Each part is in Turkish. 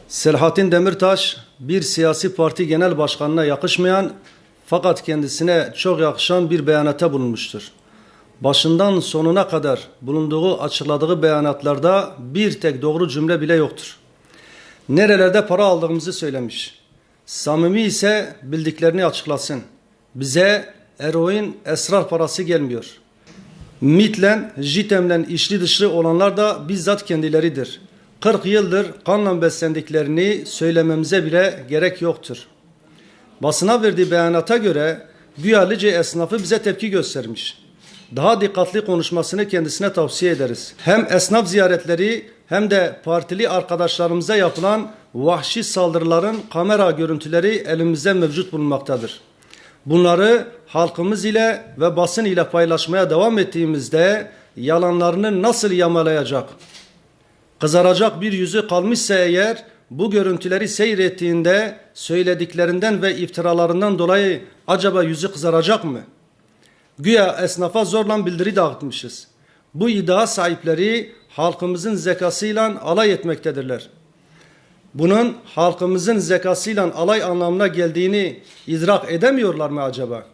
Selahattin Demirtaş bir siyasi parti genel başkanına yakışmayan fakat kendisine çok yakışan bir beyanata bulunmuştur. Başından sonuna kadar bulunduğu, açıkladığı beyanatlarda bir tek doğru cümle bile yoktur. Nerelerde para aldığımızı söylemiş. Samimi ise bildiklerini açıklasın. Bize eroin, esrar parası gelmiyor. MİT'le, JITEM'le içli dışlı olanlar da bizzat kendileridir. 40 yıldır kanla beslendiklerini söylememize bile gerek yoktur. Basına verdiği beyanata göre güya Lice esnafı bize tepki göstermiş. Daha dikkatli konuşmasını kendisine tavsiye ederiz. Hem esnaf ziyaretleri hem de partili arkadaşlarımıza yapılan vahşi saldırıların kamera görüntüleri elimizde mevcut bulunmaktadır. Bunları halkımız ile ve basın ile paylaşmaya devam ettiğimizde yalanlarını nasıl yamalayacak, kızaracak bir yüzü kalmışsa eğer bu görüntüleri seyrettiğinde söylediklerinden ve iftiralarından dolayı acaba yüzü kızaracak mı? Güya esnafa zorla bildiri dağıtmışız. Bu iddia sahipleri halkımızın zekasıyla alay etmektedirler. Bunun halkımızın zekasıyla alay anlamına geldiğini idrak edemiyorlar mı acaba?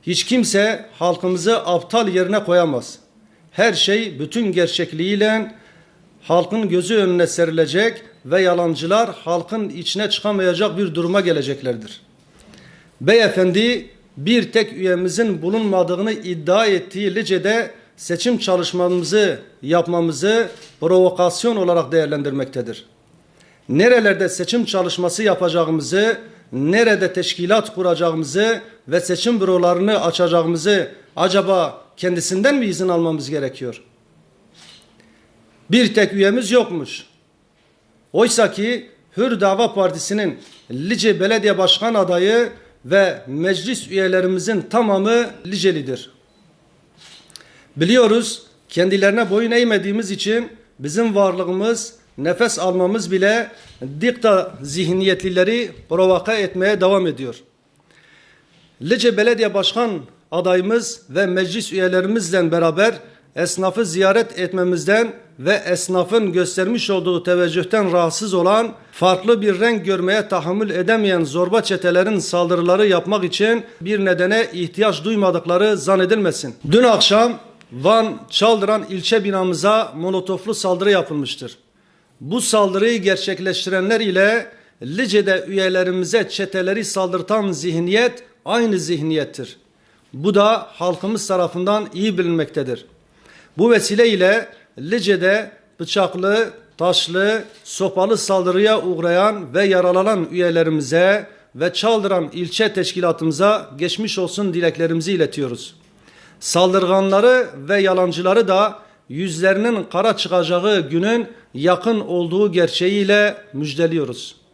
Hiç kimse halkımızı aptal yerine koyamaz. Her şey bütün gerçekliğiyle halkın gözü önüne serilecek ve yalancılar halkın içine çıkamayacak bir duruma geleceklerdir. Beyefendi bir tek üyemizin bulunmadığını iddia ettiği Lice'de seçim çalışmamızı yapmamızı provokasyon olarak değerlendirmektedir. Nerelerde seçim çalışması yapacağımızı, nerede teşkilat kuracağımızı ve seçim bürolarını açacağımızı acaba kendisinden mi izin almamız gerekiyor? Bir tek üyemiz yokmuş. Oysa ki Hür Dava Partisi'nin Lice Belediye Başkan adayı ve meclis üyelerimizin tamamı Licelidir. Biliyoruz kendilerine boyun eğmediğimiz için bizim varlığımız, nefes almamız bile dikta zihniyetlileri provoke etmeye devam ediyor. Lice Belediye Başkan adayımız ve meclis üyelerimizle beraber esnafı ziyaret etmemizden ve esnafın göstermiş olduğu teveccühten rahatsız olan, farklı bir renk görmeye tahammül edemeyen zorba çetelerin saldırıları yapmak için bir nedene ihtiyaç duymadıkları zannedilmesin. Dün akşam Van Çaldıran ilçe binamıza molotoflu saldırı yapılmıştır. Bu saldırıyı gerçekleştirenler ile Lice'de üyelerimize çeteleri saldırtan zihniyet aynı zihniyettir. Bu da halkımız tarafından iyi bilinmektedir. Bu vesileyle Lice'de bıçaklı, taşlı, sopalı saldırıya uğrayan ve yaralanan üyelerimize ve Çaldıran ilçe teşkilatımıza geçmiş olsun dileklerimizi iletiyoruz. Saldırganları ve yalancıları da yüzlerinin kara çıkacağı günün yakın olduğu gerçeğiyle müjdeliyoruz.